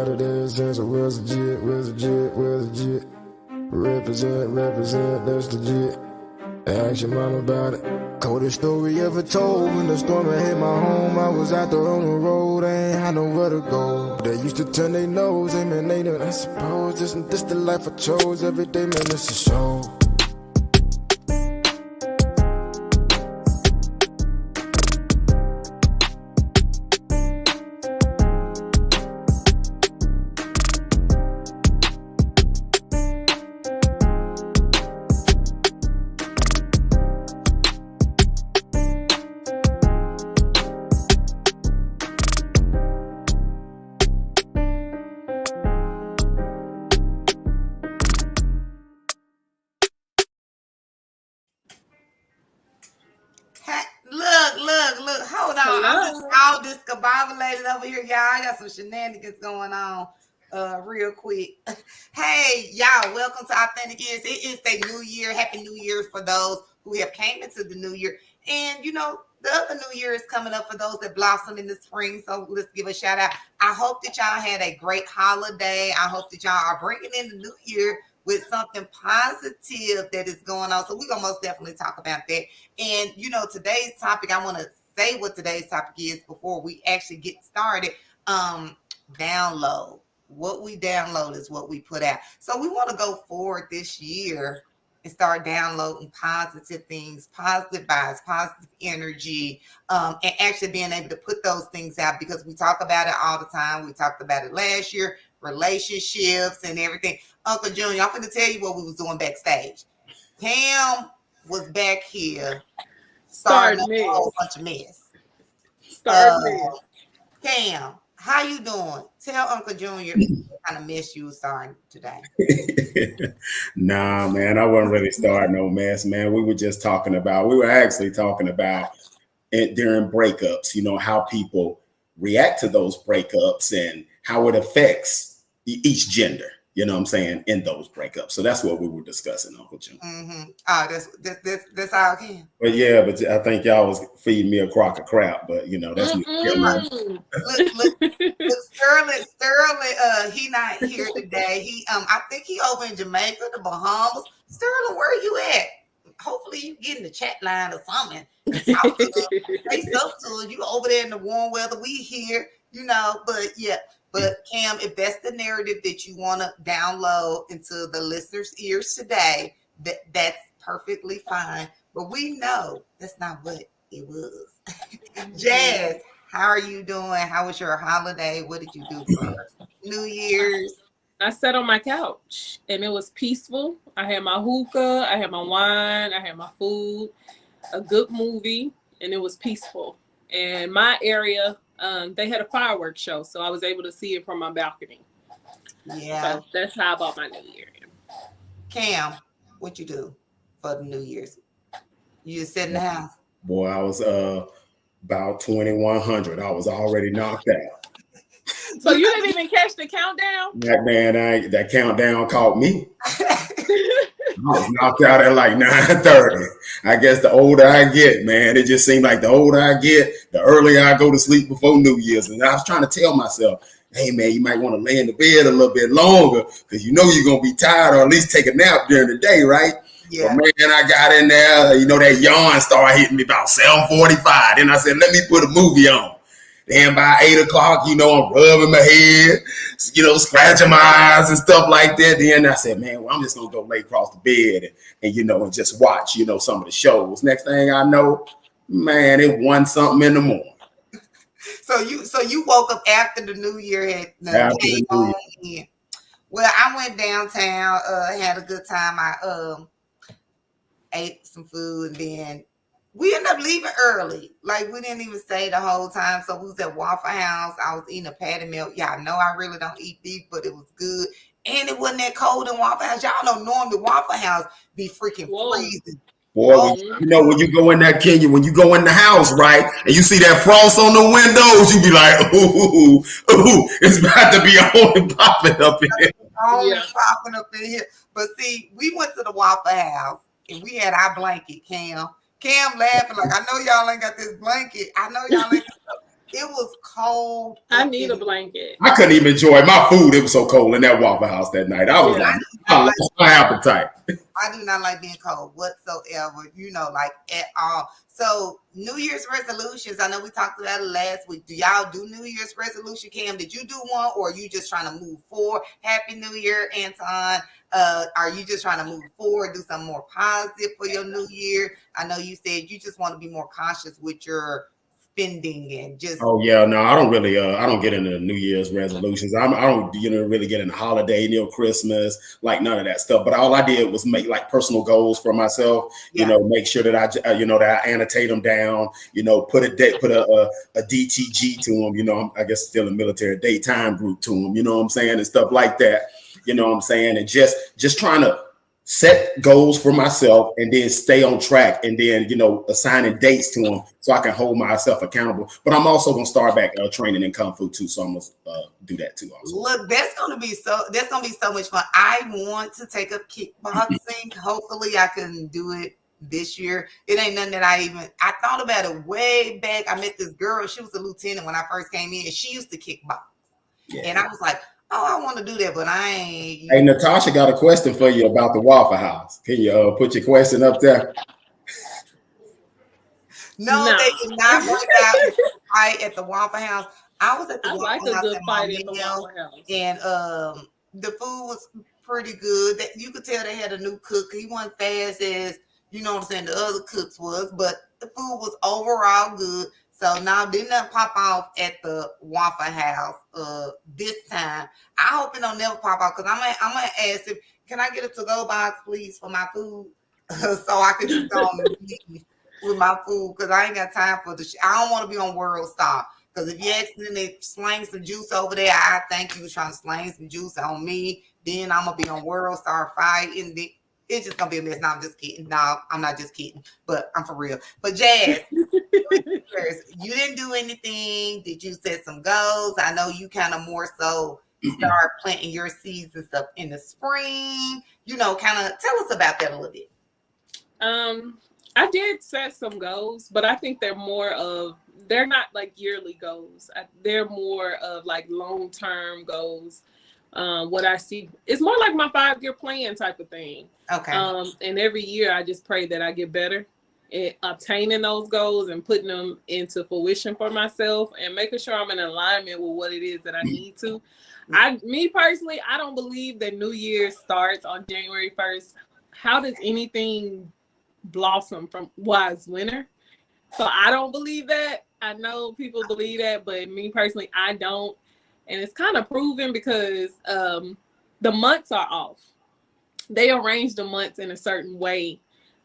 had it ever since I was legit. Represent, that's legit. Ask your mom about it. Coldest story ever told. When the storm had hit my home, I was out there on the road, I ain't had nowhere to go. They used to turn their nose, hey man, they done, I suppose. Isn't this the life I chose? Every day, man, it's a show. Look. Hold on. Hello. I'm just all discombobulated over here, y'all. I got some shenanigans going on real quick. Hey, y'all, welcome to Authentic Ears. It is a new year. Happy New Year for those who have came into the new year. And, you know, the other new year is coming up for those that blossom in the spring. So let's give a shout out. I hope that y'all had a great holiday. I hope that y'all are bringing in the new year with something positive that is going on. So we're going to most definitely talk about that. And, you know, today's topic, I want to say what today's topic is before we actually get started. Download. What we download is what we put out. So we want to go forward this year and start downloading positive things, positive vibes, positive energy, and actually being able to put those things out because we talk about it all the time. We talked about it last year, relationships and everything. Uncle Junior, I'm going to tell you what we was doing backstage. Cam was back here starting a whole bunch of mess. Cam, how you doing? Tell Uncle Junior what kind of mess you was starting today. Nah, man, I wasn't really starting no mess, man. We were actually talking about it during breakups, you know, how people react to those breakups and how it affects each gender. You know what I'm saying, in those breakups. So that's what we were discussing, Uncle Jim. Mm-hmm. Oh, that's all I can. But yeah, but I think y'all was feeding me a crock of crap. But you know, that's look, Sterling, he not here today. He I think he over in Jamaica, the Bahamas. Sterling, where are you at? Hopefully you get in the chat line or something. Talk to say stuff to you over there in the warm weather. We here, you know, but yeah. But Cam, if that's the narrative that you want to download into the listeners' ears today, that's perfectly fine. But we know that's not what it was. Jazz, how are you doing? How was your holiday? What did you do for New Year's? I sat on my couch and it was peaceful. I had my hookah, I had my wine, I had my food, a good movie, and it was peaceful. And my area, they had a fireworks show, so I was able to see it from my balcony. Yeah. So that's how I bought my New Year. Cam, what you do for the New Year's? You just sit in the house? Boy, I was about 2100. I was already knocked out. So you didn't even catch the countdown? That countdown caught me. I was knocked out at like 9:30. I guess the older I get, man, it just seemed like the older I get, the earlier I go to sleep before New Year's. And I was trying to tell myself, hey, man, you might want to lay in the bed a little bit longer because you know you're going to be tired or at least take a nap during the day, right? Yeah. But man, I got in there, you know, that yawn started hitting me about 7:45. Then I said, let me put a movie on. Then by 8 o'clock, you know, I'm rubbing my head, you know, scratching my eyes and stuff like that. Then I said, man, well, I'm just going to go lay across the bed and, you know, and just watch, you know, some of the shows. Next thing I know, man, it won something in the morning. So you woke up after the New Year had came on in. Well, I went downtown, had a good time. I ate some food and then we ended up leaving early. Like we didn't even stay the whole time. So we was at Waffle House. I was eating a patty melt. Y'all know I really don't eat beef, but it was good. And it wasn't that cold in Waffle House. Y'all know normally Waffle House be freaking freezing. Boy, you know, when you go in that Kenya, when you go in the house, right, and you see that frost on the windows, you be like, ooh, it's about to be on and popping up in here. Popping up in here. But see, we went to the Waffle House and we had our blanket, Cam. Cam laughing like, I know y'all ain't got this blanket. I know y'all ain't got It was cold. I need a blanket. I couldn't even enjoy my food. It was so cold in that Waffle House that night. I was like, I lost my appetite. I do not like being cold whatsoever, like at all. So New Year's resolutions, I know we talked about it last week. Do y'all do New Year's resolution? Cam, did you do one, or are you just trying to move forward? Happy New Year, Anton. Are you just trying to move forward, do something more positive for your new year? I know you said you just want to be more cautious with your spending and just. Oh yeah, no, I don't really. I don't get into New Year's resolutions. I don't, really get into holiday, Christmas, like none of that stuff. But all I did was make like personal goals for myself. Yeah. Make sure that that I annotate them down. Put a DTG to them. I guess still a military daytime group to them. You know what I'm saying, and stuff like that. You know what I'm saying, and just trying to set goals for myself and then stay on track, and then assigning dates to them so I can hold myself accountable. But I'm also gonna start back training in Kung Fu too, so I'm gonna do that too. Also. Look, that's gonna be so much fun. I want to take up kickboxing. Hopefully, I can do it this year. It ain't nothing that I thought about it way back. I met this girl. She was a lieutenant when I first came in, and she used to kickbox. Yeah. And I was like, oh, I want to do that, but I ain't. Hey, Natasha got a question for you about the Waffle House. Can you put your question up there? No, they did not work out fight at the Waffle House. I was at the Waffle House. I like a good fight at the Waffle House. And the food was pretty good. That you could tell they had a new cook. He wasn't fast as, the other cooks was, but the food was overall good. So now didn't that pop off at the Waffle House this time. I hope it don't never pop off, because I'm gonna ask him, can I get a to-go box, please, for my food? So I can just go on with my food, because I ain't got time for I don't want to be on World Star. Because if you accidentally slang some juice over there, I think you was trying to slang some juice on me. Then I'm gonna be on World Star fighting. It's just gonna be a mess. No, I'm just kidding. No, I'm not just kidding, but I'm for real. But Jazz, you didn't do anything. Did you set some goals? I know you kind of more so start planting your seeds and stuff in the spring. Kind of tell us about that a little bit. I did set some goals, but I think they're not like yearly goals. They're more of like long-term goals. What I see, it's more like my 5-year plan type of thing. Okay. And every year I just pray that I get better at obtaining those goals and putting them into fruition for myself and making sure I'm in alignment with what it is that I need to. Me personally, I don't believe that New Year starts on January 1st. How does anything blossom from it's winter? So I don't believe that. I know people believe that, but me personally, I don't. And it's kind of proven because the months are off. They arrange the months in a certain way.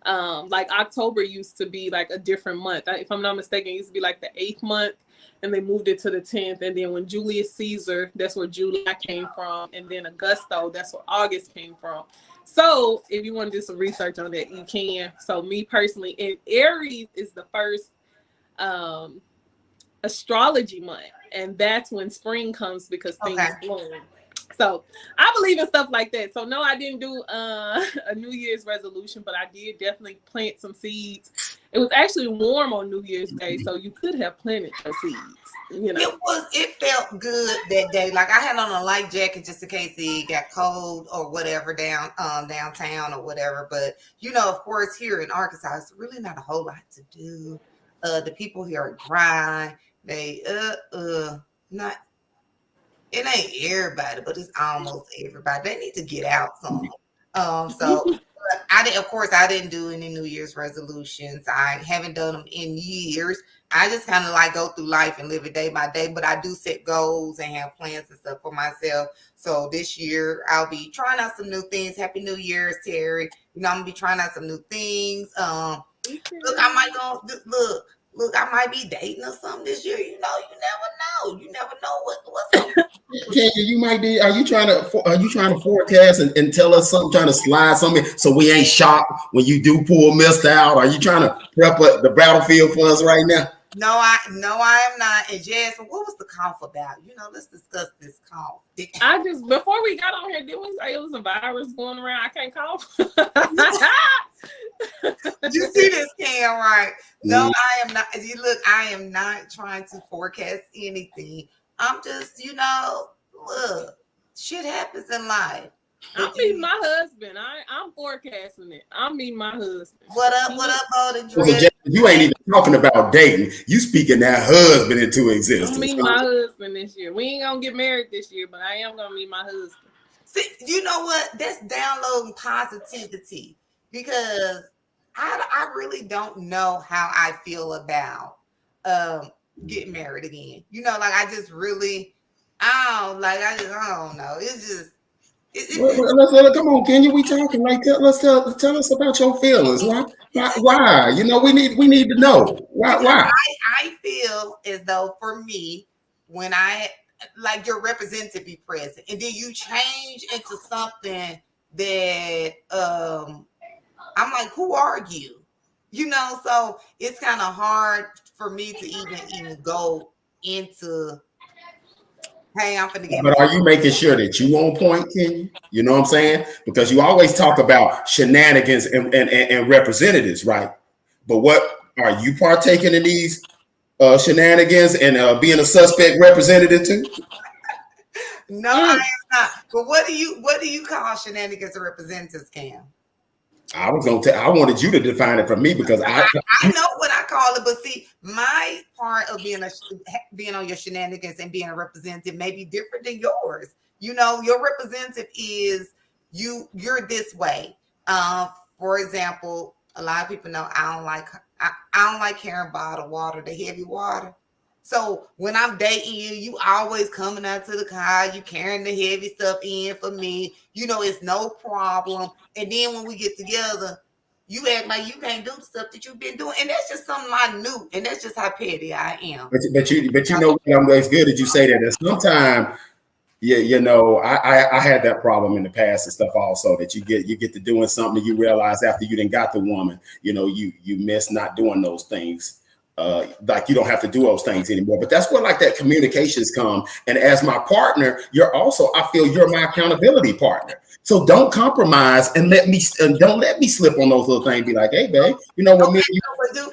Like October used to be like a different month. If I'm not mistaken, it used to be like the 8th month, and they moved it to the 10th. And then when Julius Caesar, that's where July came from. And then Augusto, that's where August came from. So if you want to do some research on that, you can. So me personally, and Aries is the first astrology month. And that's when spring comes, because things bloom. So I believe in stuff like that. So no, I didn't do a New Year's resolution, but I did definitely plant some seeds. It was actually warm on New Year's Day, so you could have planted your seeds. It felt good that day. Like I had on a light jacket just in case it got cold or whatever downtown or whatever. But of course, here in Arkansas, it's really not a whole lot to do. The people here are dry. They not. It ain't everybody, but it's almost everybody. They need to get out some. So I didn't do any New Year's resolutions. I haven't done them in years. I just kind of like go through life and live it day by day, but I do set goals and have plans and stuff for myself. So this year I'll be trying out some new things. Happy New Year's, Terry. I'm gonna be trying out some new things. Look, I might go Look, I might be dating or something this year. You never know. You never know what's up. Kenya, you might be. Are you trying to forecast and tell us something? Trying to slide something so we ain't shocked when you do pull missed out? Are you trying to prep the battlefield for us right now? No, I am not. And Jasmine, what was the cough about? Let's discuss this cough. Before we got on here, did we say it was a virus going around? I can't cough. You see this, Cam, right? No, I am not. You look, I am not trying to forecast anything. I'm just, look, shit happens in life. I'm meeting my husband. I'm forecasting it. I'm meeting my husband. What up, Golden So Dread? you ain't even talking about dating. You speaking that husband into existence. I'm meeting my husband this year. We ain't gonna get married this year, but I am gonna meet my husband. See, you know what? That's downloading positivity because I really don't know how I feel about getting married again. Like I just really, I don't know. It's just. Come on, Kenya. We talking like tell us about your feelings. Why? We need to know. Why? I feel as though for me, when I like your representative be present, and then you change into something that I'm like, who are you? So it's kind of hard for me to even go into. Hey, I'm finna get. But are you making sure that you on point, Kenya? You know what I'm saying? Because you always talk about shenanigans and representatives, right? But what are you partaking in these shenanigans and being a suspect representative too? No, I am not. But what do you call shenanigans and representatives, Cam? I wanted you to define it for me because I know what I call it, but see, my part of being on your shenanigans and being a representative may be different than yours. Your representative is you're this way. For example, a lot of people know I don't like carrying bottled water, the heavy water. So when I'm dating you always coming out to the car, you carrying the heavy stuff in for me. It's no problem. And then when we get together, you act like you can't do the stuff that you've been doing. And that's just something minute. And that's just how petty I am. But you know what? It's good that you say that. And sometimes, I had that problem in the past and stuff also, that you get to doing something and you realize after you done got the woman, you miss not doing those things. Like you don't have to do those things anymore. But that's where like that communications come. And as my partner, I feel you're my accountability partner. So don't compromise and don't let me slip on those little things. Be like, hey, babe, what me?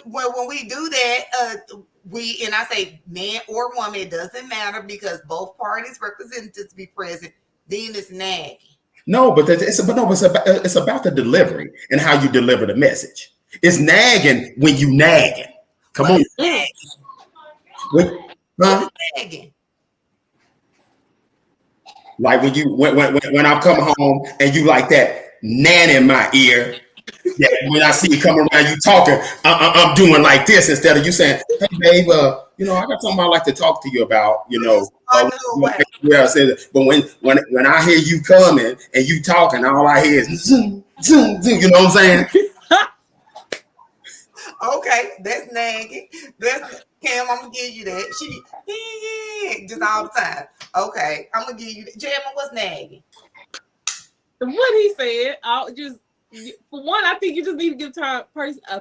When we do that, and I say man or woman, it doesn't matter because both parties representatives be present. Then it's nagging. No, but it's about the delivery and how you deliver the message. It's nagging when you nagging. Come on. Nagging. Like when I come home and you like that nan in my ear. Yeah, when I see you come around, you talking, I'm doing like this instead of you saying, "Hey, babe, I got something I'd like to talk to you about." But when I hear you coming and you talking, all I hear is zoom, zoom, zoom. You know what I'm saying? Okay, that's nagging. That's Cam. I'm gonna give you that. She just all the time. Okay, I'm gonna give you that. Jamma, what's nagging? What he said, for one, I think you just need to give a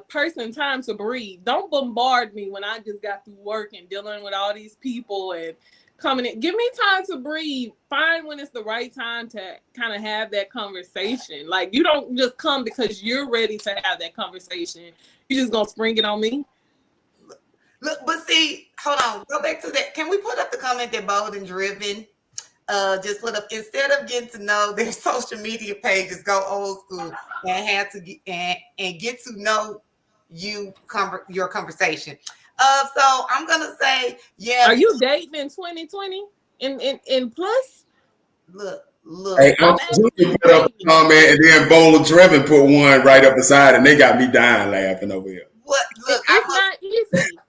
person time to breathe. Don't bombard me when I just got through work and dealing with all these people and coming in. Give me time to breathe. Find when it's the right time to kind of have that conversation. Like you don't just come because you're ready to have that conversation. You just gonna spring it on me. Look, but see, hold on. Go back to that. Can we put up the comment that Bold and Driven just put up, instead of getting to know their social media pages, go old school and have to get and get to know your conversation. So I'm gonna say, yeah. Are you dating in 2020? In plus? Look. Hey, I'm put up a comment and then Bold and Driven put one right up beside, and they got me dying laughing over here. What? Look, it's not easy.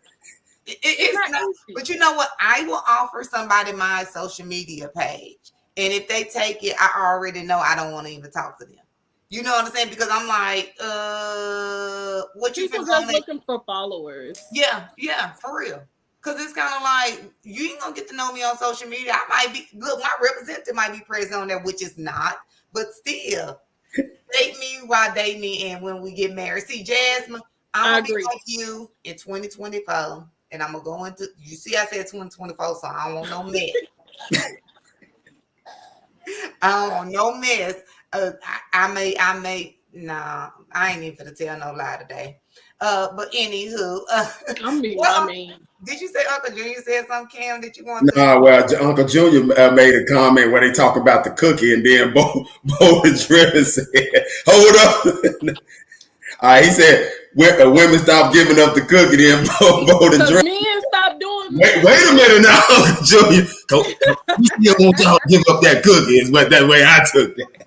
It's not, but you know what? I will offer somebody my social media page, and if they take it, I already know I don't want to even talk to them. You know what I'm saying? Because I'm like, what you people just looking for followers? Yeah, for real. Because it's kind of like you ain't gonna get to know me on social media. I might be my representative might be present on there, which is not, but still, date me while date me, and when we get married. See, Jasmine, I'm gonna be like you in 2024. And I'm gonna go into. You see, I said 2024, so I don't want no mess. I don't want no mess. I may Nah, I ain't even gonna tell no lie today. But anywho, I mean, did you say Uncle Junior said something, Cam? Did you want to? Nah, well, Uncle Junior made a comment where they talk about the cookie, and then Bo Driven said, "Hold up." All right, he said, "Women stop giving up the cookie." Then Bo Driven. Men stop doing. Wait a minute now, Uncle Junior. We still want y'all to give up that cookie. Is what that way I took that.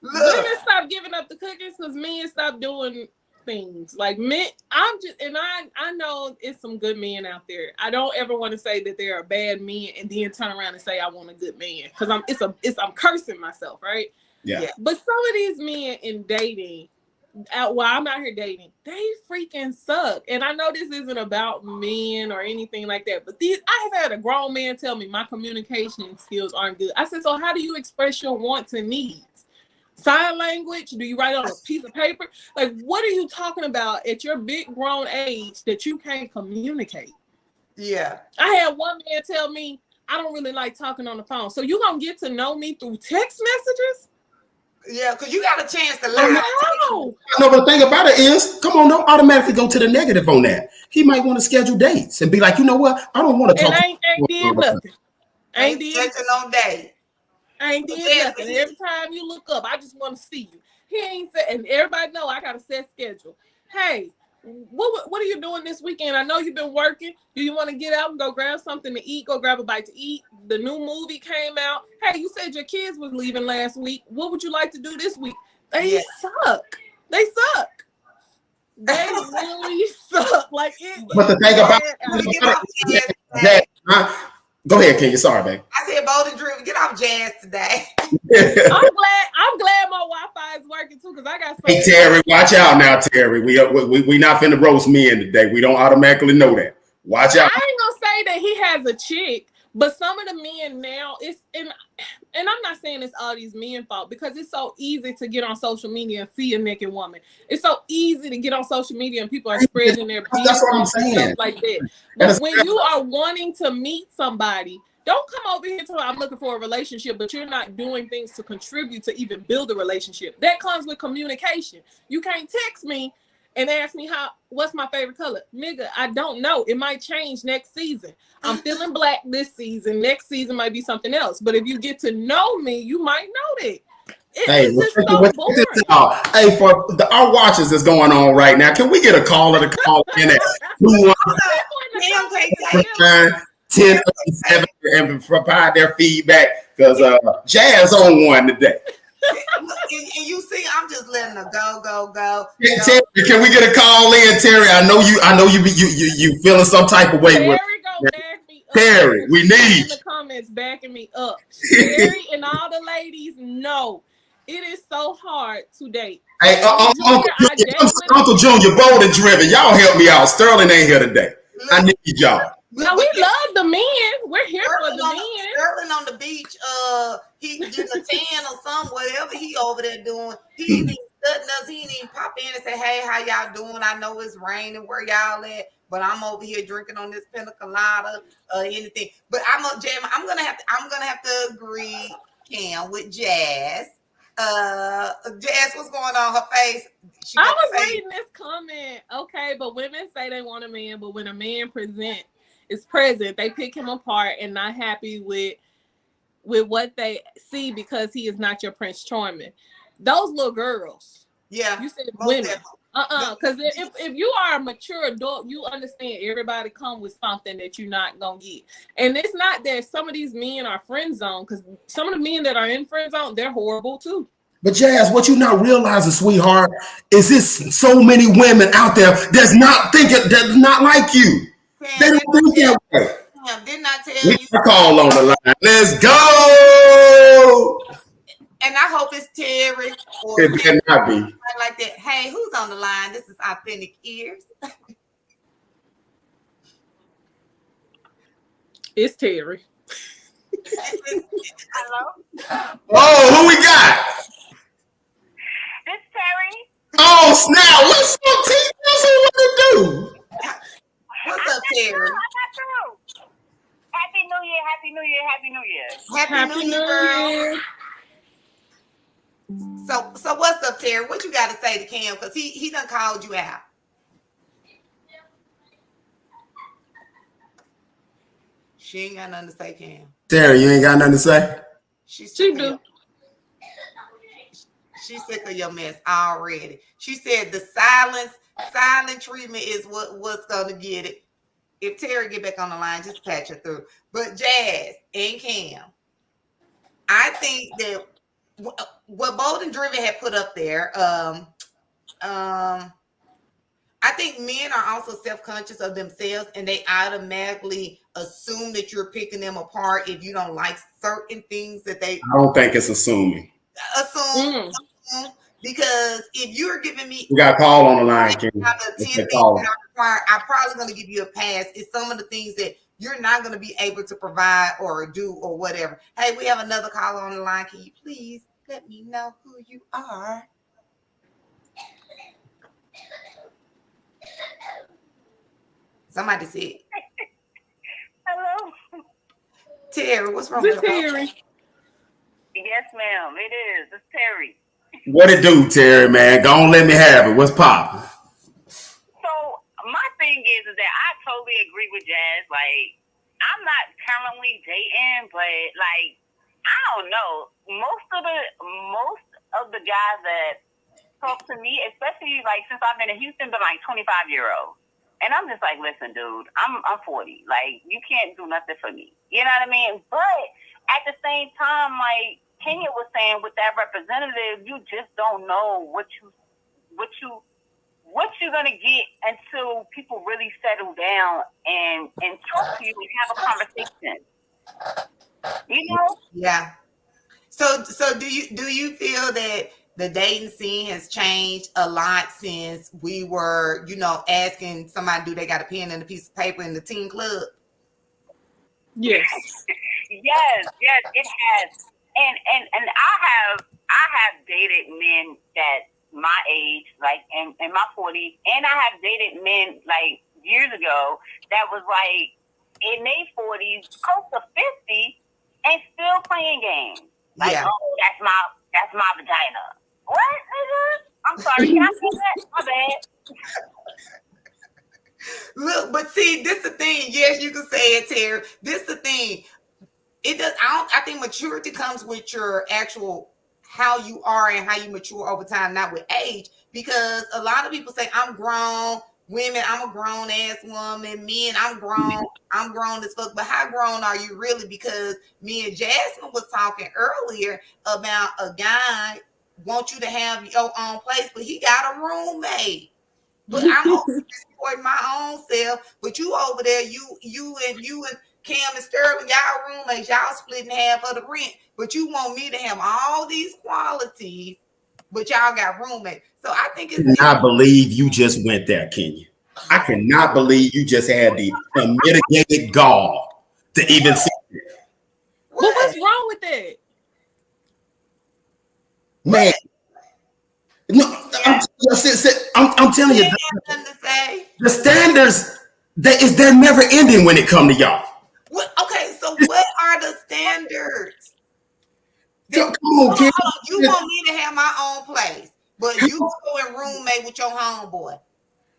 Women stop giving up the cookies because men stop doing things like men. I know it's some good men out there. I don't ever want to say that there are bad men and then turn around and say I want a good man because I'm cursing myself, right? Yeah. But some of these men in dating, while I'm out here dating, they freaking suck. And I know this isn't about men or anything like that, but I have had a grown man tell me my communication skills aren't good. I said, so how do you express your wants and needs? Sign language? Do you write on a piece of paper? Like, what are you talking about at your big grown age that you can't communicate? Yeah. I had one man tell me, I don't really like talking on the phone. So you gonna get to know me through text messages? Yeah, because you got a chance to learn. No, but the thing about it is, come on, don't automatically go to the negative on that. He might want to schedule dates and be like, you know what? I don't want to talk. And ain't did nothing. Ain't did no day. I ain't did nothing. Every time you look up, I just want to see you. He ain't said, and everybody know I got a set schedule. Hey, what are you doing this weekend? I know you've been working. Do you want to get out and go grab something to eat? Go grab a bite to eat. The new movie came out. Hey, you said your kids was leaving last week. What would you like to do this week? They suck. They suck. They really suck. Like it. But the thing about go ahead, Kenya. Sorry, babe. I said, Bold and Drew, get off Jazz today. I'm glad my Wi-Fi is working too, because I got. Hey Terry, watch out now, Terry. We not finna roast men today. We don't automatically know that. Watch out. I ain't gonna say that he has a chick, but some of the men now and I'm not saying it's all these men fault, because it's so easy to get on social media and see a naked woman. It's so easy to get on social media and people are spreading their business. That's what I'm saying. Stuff like that. But when you are wanting to meet somebody, don't come over here to I'm looking for a relationship, but you're not doing things to contribute to even build a relationship. That comes with communication. You can't text me and ask me what's my favorite color. Nigga, I don't know. It might change next season. I'm feeling black this season. Next season might be something else. But if you get to know me, you might know that. Hey, for our watches that's going on right now, can we get a caller to call in at 10-7 and provide their feedback? Because Jazz on one today. And you see, I'm just letting her go. Terry, can we get a call in, Terry? I know you feeling some type of way. Terry, go back me up. Terry, we need in the comments backing me up. Terry and all the ladies know it is so hard to date. Hey, Uncle Junior, Bold and Driven, y'all help me out. Sterling ain't here today. I need y'all. No, we love the men. We're here for the men. Sterling on the beach, he getting a tan or something, whatever he over there doing. He ain't studying us. He ain't even pop in and say, hey, how y'all doing? I know it's raining where y'all at, but I'm over here drinking on this pina colada or anything. But I'm gonna have to agree, Cam, with Jazz. Jazz, what's going on her face? I was reading this comment. Okay, but women say they want a man, but when a man is present, they pick him apart and not happy with what they see because he is not your Prince Charming. Those little girls. Yeah. You said women. Because if you are a mature adult, you understand everybody come with something that you're not gonna get. And it's not that some of these men are friend zone, because some of the men that are in friend zone, they're horrible too. But Jazz, what you not realizing, sweetheart, is this so many women out there that's not like you. They don't think that way. Didn't I tell you? Call on the line. Let's go. And I hope it's Terry. Or it better not be. Like that. Hey, who's on the line? This is Authentic Ears. It's Terry. Hello? Oh, who we got? It's Terry. Oh, snap. What's up, T? What's what to do? What's up, Terry? Happy New Year, Happy New Year, Happy New Year. Happy New Year. So what's up, Terry? What you got to say to Cam? Because he done called you out. She ain't got nothing to say, Cam. Terry, you ain't got nothing to say? She She do. She's sick of your mess already. She said the silent treatment is what's gonna get it. If Terry get back on the line, just patch her through. But Jazz and Cam, I think that what Bold and Driven had put up there, I think men are also self-conscious of themselves, and they automatically assume that you're picking them apart if you don't like certain things that they I don't think it's assuming. assume. Because if you're giving me We got a call on the line, Ken. out of 10 things that I require, I'm probably going to give you a pass. It's some of the things that you're not going to be able to provide or do or whatever. Hey, we have another caller on the line. Can you please let me know who you are? Somebody said, Hello. Terry, what's wrong This with your Terry. Yes, ma'am. It is. It's Terry. What it do, Terry, man? Go on, let me have it. What's poppin'? So my thing is that I totally agree with Jazz. Like, I'm not currently dating, but like, I don't know. Most of the guys that talk to me, especially like since I've been in Houston, been like 25-year-olds. And I'm just like, listen, dude, I'm 40. Like, you can't do nothing for me. You know what I mean? But at the same time, like Kenya was saying with that representative, you just don't know what you're gonna get until people really settle down and talk to you and have a conversation. You know? Yeah. So do you feel that the dating scene has changed a lot since we were, asking somebody do they got a pen and a piece of paper in the teen club? Yes. Yes, it has. And I have dated men that my age, like in my 40s, and I have dated men like years ago that was like in their 40s, close to 50, and still playing games. Like, Yeah. oh, that's my vagina. What, nigga? I'm sorry, can I say that? My bad. Look, but see, this the thing. Yes, you can say it, Terry. This the thing. It does. I think maturity comes with your actual how you are and how you mature over time, not with age. Because a lot of people say, I'm grown. Women, I'm a grown ass woman. Men, I'm grown as fuck. But how grown are you really? Because me and Jasmine was talking earlier about a guy want you to have your own place, but he got a roommate. But I'm over supporting my own self. But you over there, you and Cam and Sterling, y'all roommates, y'all splitting half of the rent. But you want me to have all these qualities, but y'all got roommates. So I think it's. I cannot believe you just went there, Kenya. I cannot believe you just had the unmitigated gall to even see it. But what's wrong with that? Man, no, I'm telling you, Nothing to say. the standards they're never ending when it come to y'all. What? Okay, so what are the standards? Come on, Kenya. You want me to have my own place, but you go and roommate with your homeboy.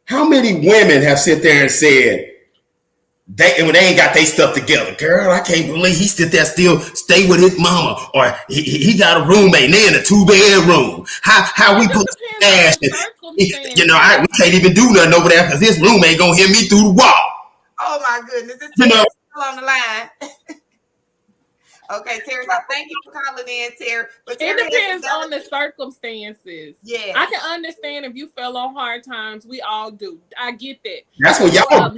How many women have sit there and said when they ain't got their stuff together? Girl, I can't believe he sit there still stay with his mama, or he got a roommate and they in a 2-bedroom. How we put ass? We can't even do nothing over there because his roommate gonna hit me through the wall. Oh my goodness, it's still on the line. Okay, Terry, so thank you for calling in, Terry. But Terry, it depends on the circumstances. Yeah, I can understand if you fell on hard times. We all do. I get that. That's what y'all.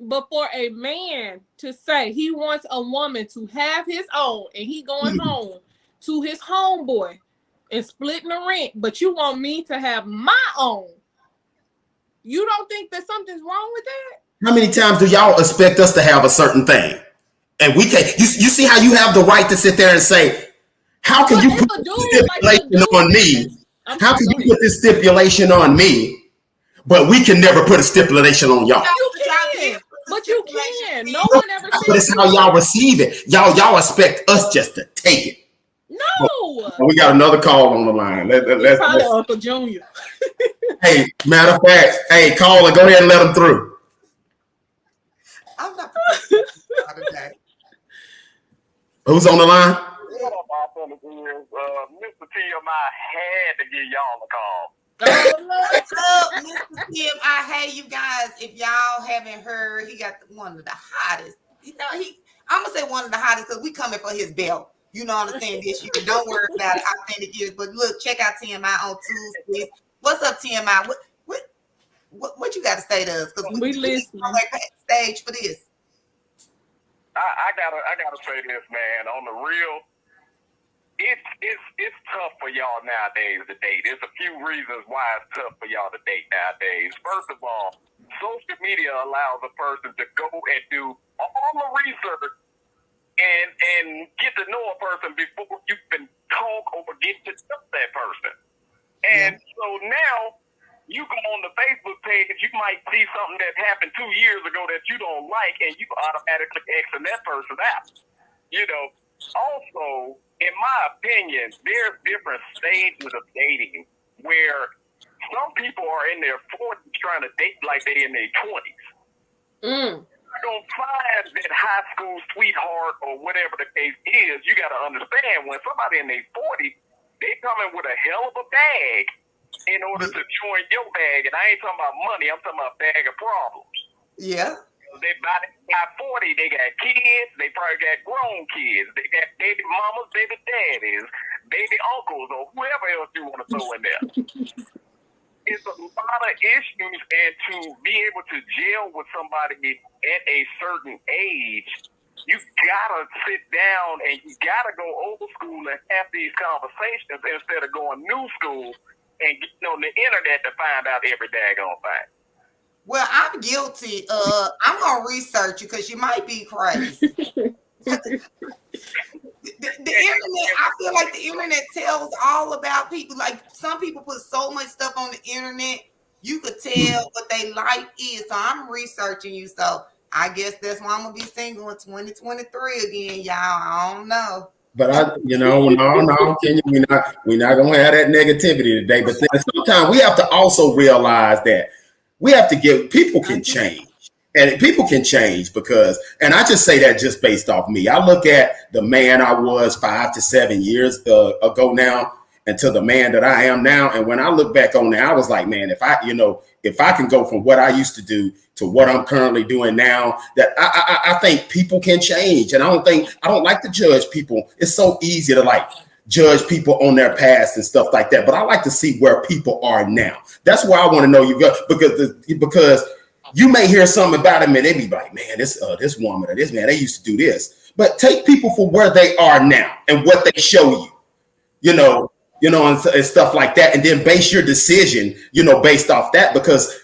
But for a man to say he wants a woman to have his own, and he going home to his homeboy and splitting the rent, but you want me to have my own, you don't think that something's wrong with that? How many times do y'all expect us to have a certain thing? And we can't. You see how you have the right to sit there and say, how can you put this stipulation on me? How can you put this stipulation on me, but we can never put a stipulation on y'all? You can, but you can. No one ever said. But it's how y'all receive it. Y'all expect us just to take it. No. We got another call on the line. Let's Probably Uncle Junior. Hey, matter of fact, hey, caller, go ahead and let him through. I'm not prepared today. Who's on the line? What up, authentic ears? Mr. TMI had to give y'all a call. What's up, Mr. Tim? I hate you guys. If y'all haven't heard, he got one of the hottest. I'm gonna say one of the hottest because we coming for his belt. You know what I'm saying? This year, don't worry about it. Authentic ears, but look, check out TMI on Tuesdays. What's up, TMI? What you got to say to us? Because we listening on that stage for this. I gotta say this, man. On the real, it's tough for y'all nowadays to date. There's a few reasons why it's tough for y'all to date nowadays. First of all, social media allows a person to go and do all the research and get to know a person before you can talk or get to know that person. And so now you go on the Facebook page, you might see something that happened 2 years ago that you don't like, and you automatically Xing that person out. You know, also, in my opinion, there's different stages of dating where some people are in their 40s trying to date like they in their 20s. You don't find that high school sweetheart or whatever the case is. You got to understand when somebody in their 40s, they coming with a hell of a bag in order to join your bag. And I ain't talking about money. I'm talking about a bag of problems. Yeah. They by 40, they got kids. They probably got grown kids. They got baby mamas, baby daddies, baby uncles, or whoever else you want to throw in there. It's a lot of issues, and to be able to gel with somebody at a certain age, you gotta sit down and you gotta go old school and have these conversations instead of going new school and getting on the internet to find out every daggone thing. Well, I'm guilty. I'm gonna research you because you might be crazy. The internet, I feel like the internet tells all about people. Like some people put so much stuff on the internet, you could tell what they life is. So I'm researching you. So I guess that's why I'm gonna be single in 2023 again, y'all. I don't know. But no, Kenya, we're not gonna have that negativity today. But then sometimes we have to also realize that we have to people can change. And people can change because, and I just say that just based off me. I look at the man I was 5 to 7 years ago now, and to the man that I am now. And when I look back on that, I was like, man, if I can go from what I used to do to what I'm currently doing now, that I think people can change. And I don't like to judge people. It's so easy to like judge people on their past and stuff like that. But I like to see where people are now. That's why I want to know you because you may hear something about him and they be like, man, this woman or this man, they used to do this. But take people for where they are now and what they show you, and stuff like that. And then base your decision, based off that, because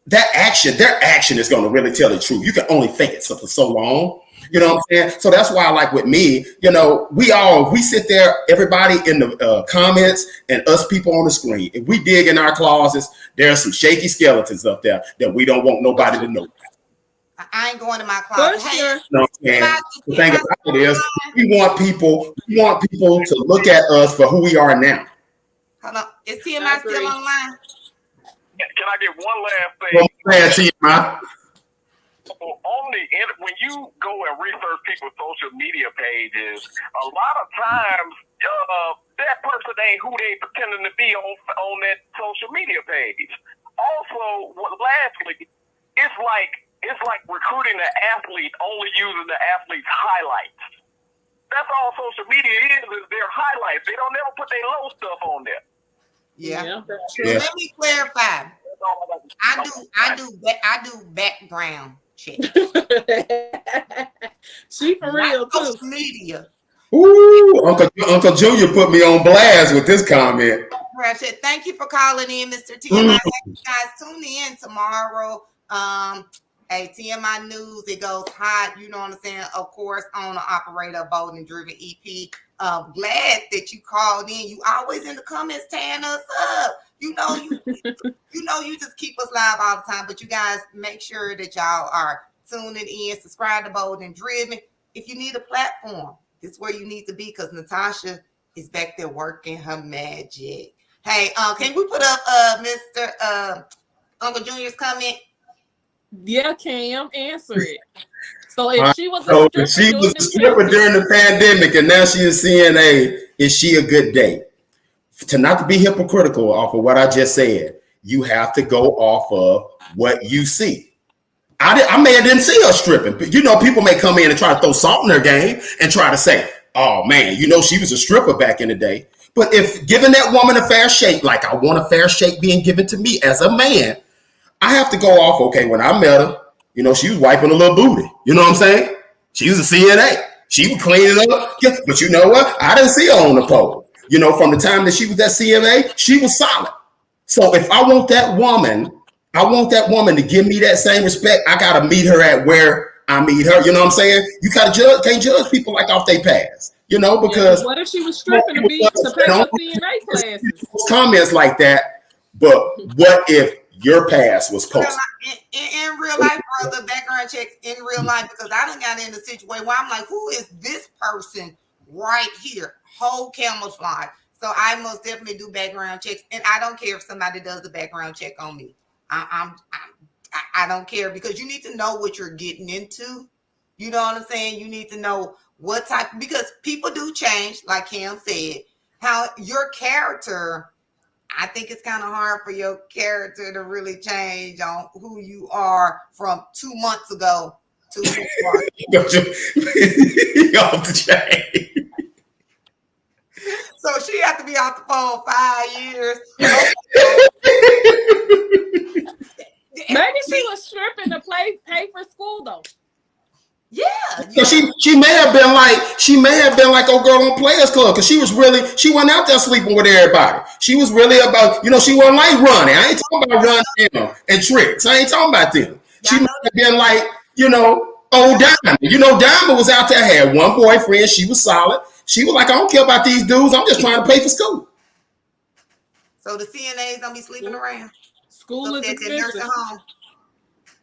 their action is going to really tell the truth. You can only think it for so long. You know what I'm saying? So that's why, like with me, we sit there, everybody in the comments and us people on the screen. If we dig in our closets, there's some shaky skeletons up there that we don't want nobody to know. I ain't going to my closet. Hey, you know what I'm saying? The thing about it is, we want people to look at us for who we are now. Hold on. Is TMI still online? Can I get one last thing? TMI. When you go and research people's social media pages, a lot of times that person ain't who they pretending to be on that social media page. Also, lastly, it's like recruiting an athlete only using the athlete's highlights. That's all social media is their highlights. They don't never put their low stuff on there. Yeah. Let me clarify. I do background check. She for real too. Social media. Ooh, Uncle Junior put me on blast with this comment. Thank you for calling in, Mr. TMI. You guys tune in tomorrow. TMI News, it goes hot. You know what I'm saying? Of course, on the Operator Bold and Driven EP. Glad that you called in. You always in the comments tearing us up. You just keep us live all the time. But you guys make sure that y'all are tuning in. Subscribe to Bold and Driven. If you need a platform, It's where you need to be because Natasha is back there working her magic. Hey, can we put up Mr. Uncle Junior's comment? Yeah, Cam, answer it. So if she was a So stripper, if she was during a the stripper during the pandemic and now she's a CNA, is she a good date? To not to be hypocritical off of what I just said, you have to go off of what you see. I may have didn't see her stripping, but you know, people may come in and try to throw salt in their game and try to say, oh man, you know, she was a stripper back in the day. But if giving that woman a fair shake, like I want a fair shake being given to me as a man, I have to go off, okay, when I met her, you know, she was wiping a little booty. You know what I'm saying? She was a CNA. She was cleaning up. But you know what? I didn't see her on the pole. You know, from the time that she was at CNA, she was solid. So if I want that woman to give me that same respect, I got to meet her at where I meet her. You know what I'm saying? You can't judge people like off their past. You know, because what if she was stripping to pay for CNA classes? Comments like that, but what if your past was posted? In real life, brother, background checks in real life, because I done got in a situation where I'm like, who is this person right here? Whole camouflage. So I most definitely do background checks, and I don't care if somebody does the background check on me. I don't care, because you need to know what you're getting into. You know what I'm saying? You need to know what type, because people do change, like Cam said. How your character, I think it's kind of hard for your character to really change on who you are from 2 months ago to who you are. You off the chain. So she had to be off the phone 5 years. Maybe she was stripping to pay for school though. Yeah. She may have been like old girl on Players Club, because she wasn't out there sleeping with everybody. She was really about, you know, she wasn't like Ronnie. I ain't talking about Ronnie and Tricks. I ain't talking about them. She might have been like, you know, old Diamond. You know, Diamond was out there, had one boyfriend. She was solid. She was like, I don't care about these dudes. I'm just trying to pay for school. So the CNAs don't be sleeping around. School is expensive. Home.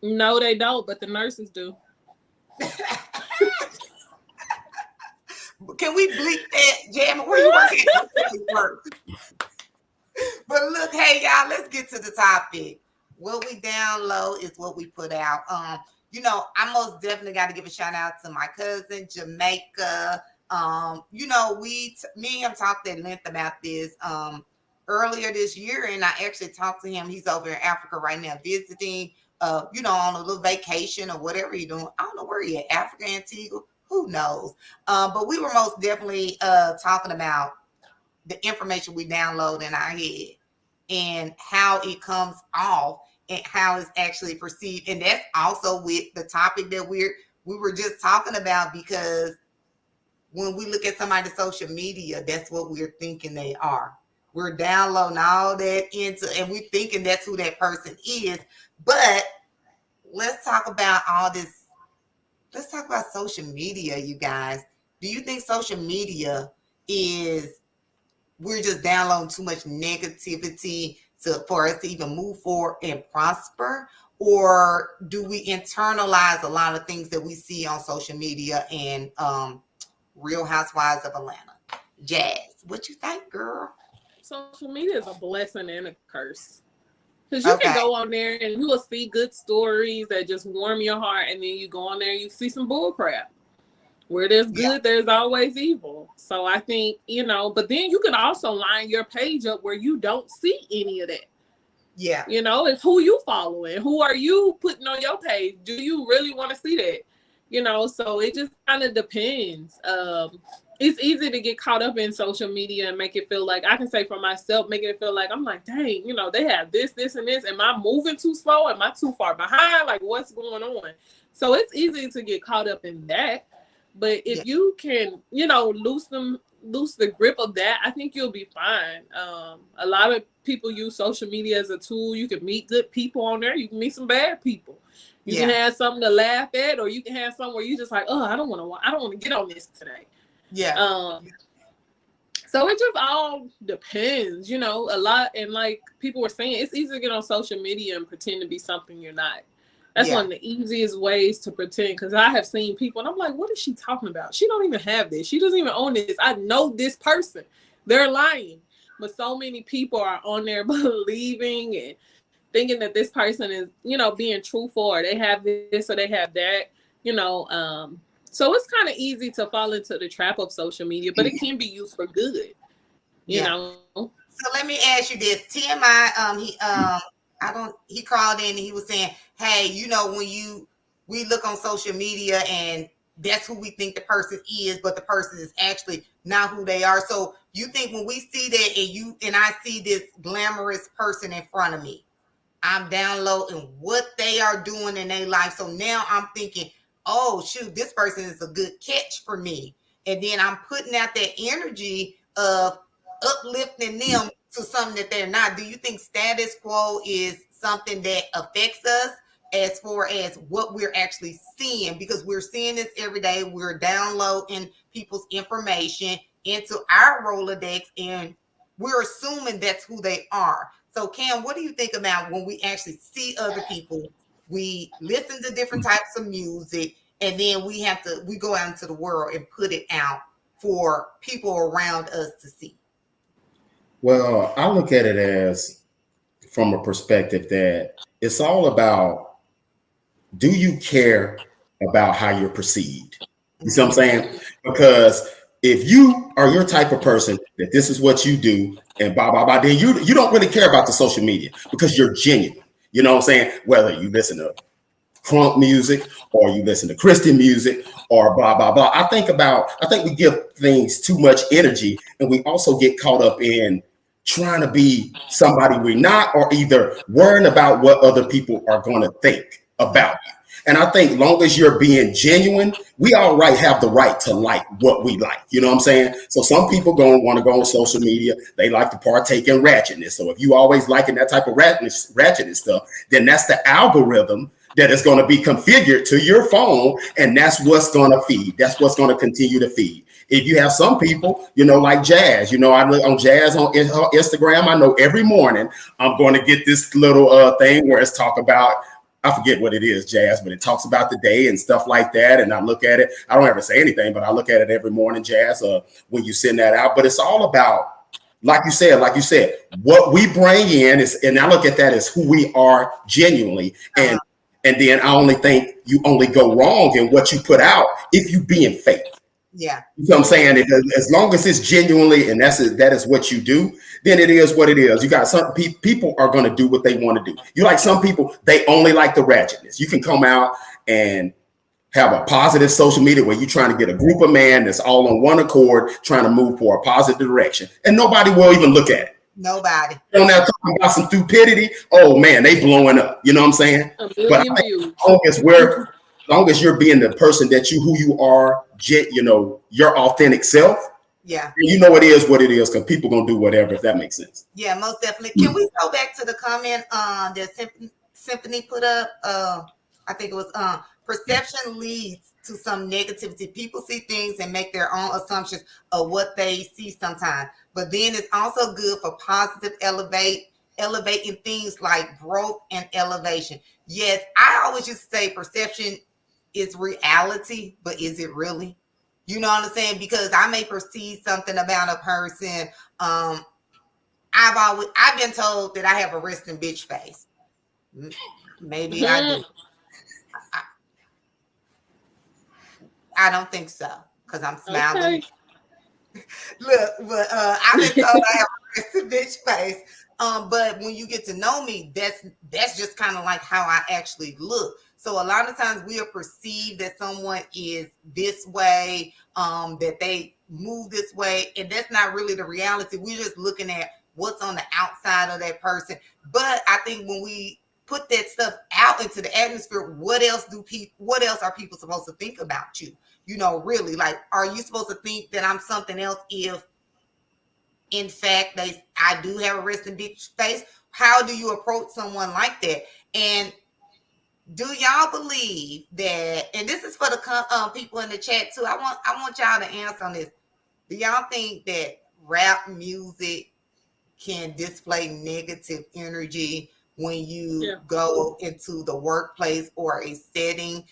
No, they don't, but the nurses do. Can we bleep that, Jam? Where you working? But look, hey y'all, let's get to the topic. What we download is what we put out. You know, I most definitely got to give a shout out to my cousin Jamaica. You know, me and him talked at length about this earlier this year, and I actually talked to him. He's over in Africa right now visiting. You know, on a little vacation or whatever he's doing. I don't know where he at, Africa, Antigua, who knows? But we were most definitely talking about the information we download in our head and how it comes off and how it's actually perceived. And that's also with the topic that we were just talking about, because when we look at somebody's social media, that's what we're thinking they are. We're downloading all that and we're thinking that's who that person is. But let's talk about all this. Let's talk about social media, you guys. Do you think social media we're just downloading too much negativity for us to even move forward and prosper? Or do we internalize a lot of things that we see on social media and Real Housewives of Atlanta? Jazz, what you think, girl? Social media is a blessing and a curse. Because you can go on there and you will see good stories that just warm your heart, and then you go on there and you see some bull crap. Where there's good, there's always evil. So I think, you know, but then you can also line your page up where you don't see any of that. Yeah. You know, it's who you following. Who are you putting on your page? Do you really want to see that? You know, so it just kind of depends. It's easy to get caught up in social media and make it feel like, I can say for myself, making it feel like, I'm like, dang, you know, they have this, and this. Am I moving too slow? Am I too far behind? Like, what's going on? So it's easy to get caught up in that. But if you can, you know, loose the grip of that, I think you'll be fine. A lot of people use social media as a tool. You can meet good people on there. You can meet some bad people. You can have something to laugh at, or you can have something where you just like, oh, I don't want to get on this today. Yeah. So it just all depends, you know, a lot. And like people were saying, it's easy to get on social media and pretend to be something you're not. That's one of the easiest ways to pretend, because I have seen people and I'm like, what is she talking about? She don't even have this. She doesn't even own this. I know this person. They're lying. But so many people are on there believing and thinking that this person is, being truthful, or they have this or they have that, so it's kind of easy to fall into the trap of social media, but it can be used for good, you know. So let me ask you this. TMI, he called in and he was saying, hey, when we look on social media and that's who we think the person is, but the person is actually not who they are. So you think when we see that and I see this glamorous person in front of me, I'm downloading what they are doing in their life. So now I'm thinking, oh, shoot, this person is a good catch for me. And then I'm putting out that energy of uplifting them to something that they're not. Do you think status quo is something that affects us as far as what we're actually seeing? Because we're seeing this every day. We're downloading people's information into our Rolodex, and we're assuming that's who they are. So, Cam, what do you think about when we actually see other people? We listen to different types of music, and then we go out into the world and put it out for people around us to see. Well, I look at it as from a perspective that it's all about, do you care about how you're perceived? You see what I'm saying? Because if you are your type of person that this is what you do and blah, blah, blah, then you don't really care about the social media because you're genuine. You know what I'm saying? Whether you listen to crunk music or you listen to Christian music or blah, blah, blah. I think we give things too much energy, and we also get caught up in trying to be somebody we're not, or either worrying about what other people are going to think about you. And I think long as you're being genuine, we all have the right to like what we like. You know what I'm saying? So some people want to go on social media. They like to partake in ratchetness. So if you always liking that type of ratchetness stuff, then that's the algorithm that is going to be configured to your phone. And that's what's going to feed. That's what's going to continue to feed. If you have some people, like Jazz, I look on Jazz on Instagram. I know every morning I'm going to get this little thing where it's talk about, I forget what it is, Jazz, but it talks about the day and stuff like that. And I look at it. I don't ever say anything, but I look at it every morning, Jazz, when you send that out. But it's all about, like you said, what we bring in is, and I look at that as who we are genuinely. And then I only think you only go wrong in what you put out if you being fake. Yeah. You know what I'm saying? As long as it's genuinely, and that is what you do, then it is what it is. You got some people are going to do what they want to do. You like some people, they only like the ratchetness. You can come out and have a positive social media where you're trying to get a group of men that's all on one accord, trying to move for a positive direction, and nobody will even look at it. Nobody. On there talking about some stupidity. Oh man, they blowing up. You know what I'm saying? But as long as you're being the person that who you are, your authentic self. Yeah. You know it is what it is, because people gonna do whatever, if that makes sense. Yeah, most definitely. Can we go back to the comment that Symphony put up? I think it was perception leads to some negativity. People see things and make their own assumptions of what they see sometimes. But then it's also good for positive elevating things like growth and elevation. Yes, I always used to say perception is reality, but is it really? You know what I'm saying? Because I may perceive something about a person. I've been told that I have a resting bitch face. Maybe I do. I don't think so, because I'm smiling. Okay. Look, but I've been told I have a resting bitch face. But when you get to know me, that's just kind of like how I actually look. So a lot of times we are perceived that someone is this way, that they move this way, and that's not really the reality. We're just looking at what's on the outside of that person. But I think when we put that stuff out into the atmosphere, what else are people supposed to think about you? Really, like, are you supposed to think that I'm something else if in fact I do have a resting bitch face? How do you approach someone like that? And do y'all believe that, and this is for the people in the chat too, I want y'all to answer on this. Do y'all think that rap music can display negative energy when you go into the workplace or a setting.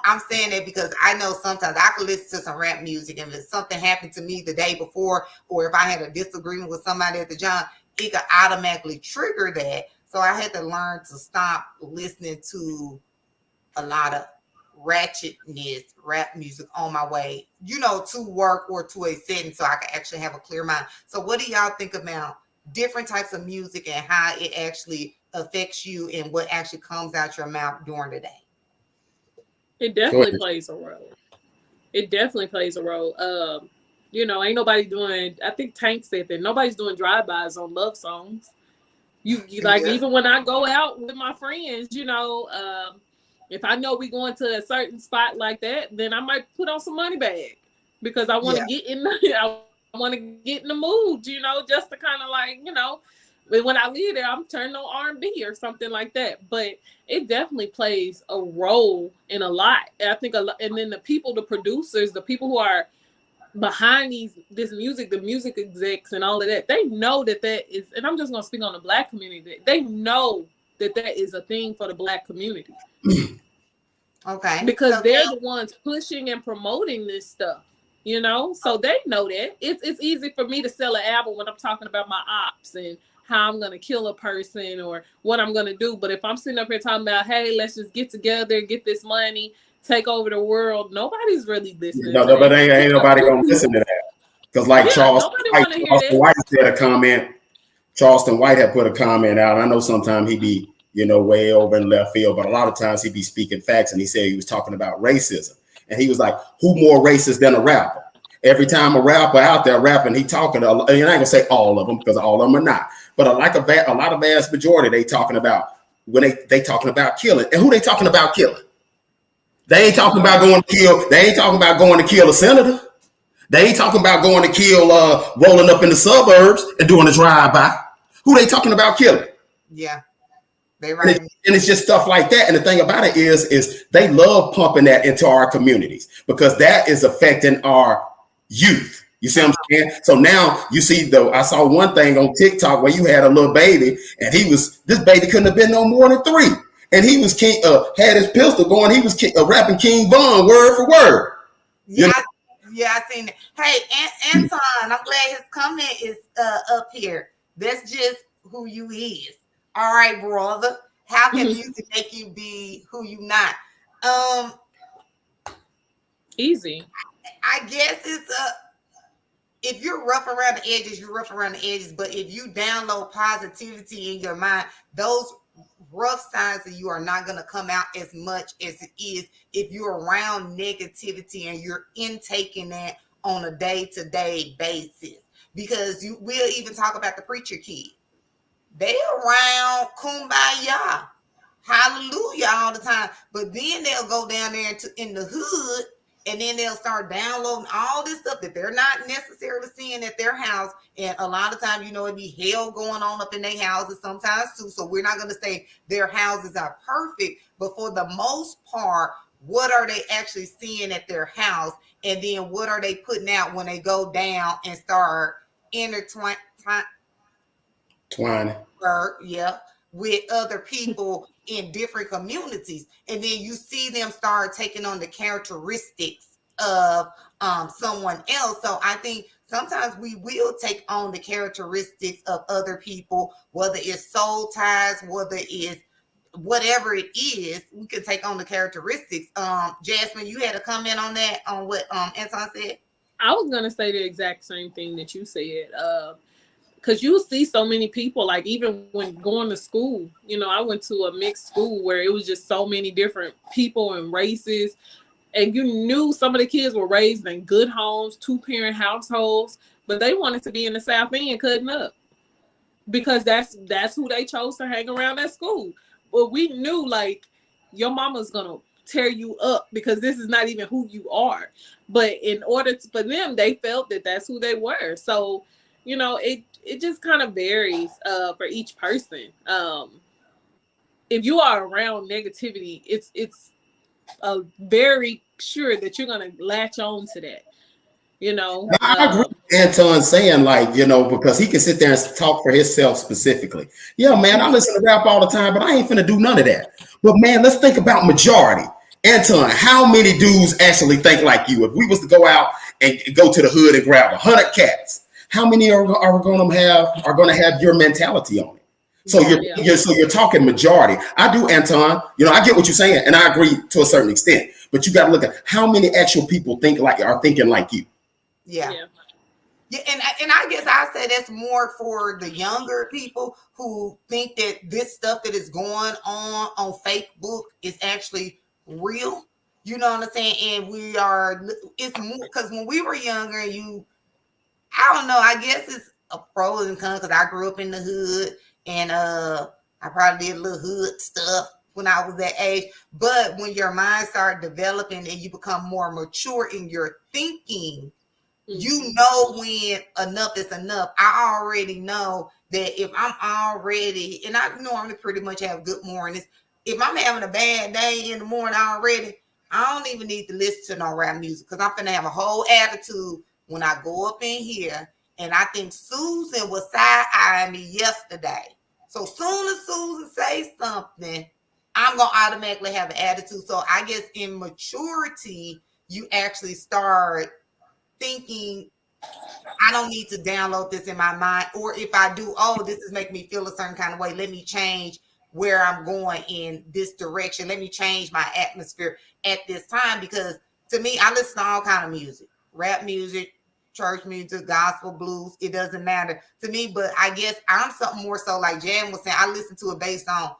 I'm saying that because I know sometimes I can listen to some rap music, and if something happened to me the day before, or if I had a disagreement with somebody at the job, it could automatically trigger that. So I had to learn to stop listening to a lot of ratchetness, rap music on my way, to work or to a setting, so I can actually have a clear mind. So what do y'all think about different types of music and how it actually affects you and what actually comes out your mouth during the day? It definitely plays a role. It definitely plays a role. Ain't nobody doing, I think Tank said that, nobody's doing drive-bys on love songs. You like, even when I go out with my friends, if I know we going to a certain spot like that, then I might put on some Moneybagg because I want to get in the mood, just to kind of like, when I leave there, I'm turning on R&B or something like that. But it definitely plays a role in a lot. And I think and then the people, the producers, the people who are behind this music, the music execs and all of that, they know that is, and I'm just going to speak on the Black community, they know that is a thing for the Black community. Okay. Because they're the ones pushing and promoting this stuff, so they know that. It's easy for me to sell an album when I'm talking about my ops and how I'm going to kill a person or what I'm going to do. But if I'm sitting up here talking about, hey, let's just get together, get this money, take over the world, nobody's really listening. No, but ain't nobody going to listen to that. Because Charleston White said a comment. Charleston White had put a comment out. I know sometimes he be, way over in left field, but a lot of times he be speaking facts. And he said he was talking about racism. And he was like, who more racist than a rapper? Every time a rapper out there rapping, he talking to, and I ain't gonna say all of them because all of them are not, but a lot of vast majority they talking about when they talking about killing. And who they talking about killing? They ain't talking about going to kill. They ain't talking about going to kill a senator. They ain't talking about going to kill rolling up in the suburbs and doing a drive-by. Who they talking about killing? Yeah. They right. And it's just stuff like that. And the thing about it is they love pumping that into our communities because that is affecting our youth. You see what I'm saying? So now you see I saw one thing on TikTok where you had a little baby and this baby couldn't have been no more than 3. And he was had his pistol going. He was rapping King Von word for word. Yeah, I seen it. Hey, Anton, I'm glad his comment is up here. That's just who you is. All right, brother. How can music make you be who you not? Easy. I guess it's if you're rough around the edges, you're rough around the edges. But if you download positivity in your mind, those rough sides of you are not going to come out as much as it is if you're around negativity and you're intaking that on a day-to-day basis. Because we'll even talk about the preacher kid. They around kumbaya, hallelujah all the time. But then they'll go down there in the hood and then they'll start downloading all this stuff that they're not necessarily seeing at their house. And a lot of times, it be hell going on up in their houses sometimes too. So we're not going to say their houses are perfect, but for the most part, what are they actually seeing at their house? And then what are they putting out when they go down and start intertwining with other people in different communities? And then you see them start taking on the characteristics of someone else. So I think sometimes we will take on the characteristics of other people, whether it's soul ties, whether it's whatever it is, we can take on the characteristics. Jasmine, you had a comment on that, on what Anton said? I was going to say the exact same thing that you said. Because you see so many people, like even when going to school, I went to a mixed school where it was just so many different people and races. And you knew some of the kids were raised in good homes, 2-parent households, but they wanted to be in the South End cutting up because that's who they chose to hang around at school. But we knew like your mama's going to tear you up because this is not even who you are. But in order for them, they felt that that's who they were. So, it just kind of varies for each person. If you are around negativity, it's very sure that you're going to latch on to that. I agree. Anton saying, like, you know, because he can sit there and talk for himself specifically. Yeah, man, I listen to rap all the time, but I ain't finna do none of that. But man, let's think about majority. Anton, how many dudes actually think like you? If we was to go out and go to the hood and grab 100 cats, how many are going to have your mentality on it? So you're talking majority. I do, Anton. You know, I get what you're saying, and I agree to a certain extent. But you got to look at how many actual people are thinking like you. Yeah, and I guess I say that's more for the younger people who think that this stuff that is going on Facebook is actually real. You know what I'm saying? And it's more because when we were younger, I don't know. I guess it's a pro and con because I grew up in the hood. And I probably did a little hood stuff when I was that age. But when your mind starts developing and you become more mature in your thinking, you know when enough is enough. I already know that if I'm already, and I normally pretty much have good mornings. If I'm having a bad day in the morning already, I don't even need to listen to no rap music because I'm finna have a whole attitude when I go up in here. And I think Susan was side-eyeing me yesterday. So soon as Susan says something, I'm going to automatically have an attitude. So I guess in maturity, you actually start thinking, I don't need to download this in my mind. Or if I do, this is making me feel a certain kind of way. Let me change where I'm going in this direction. Let me change my atmosphere at this time. Because to me, I listen to all kind of music, rap music, church music, gospel, blues, it doesn't matter to me. But I guess I'm something more so like Jan was saying, I listen to it based on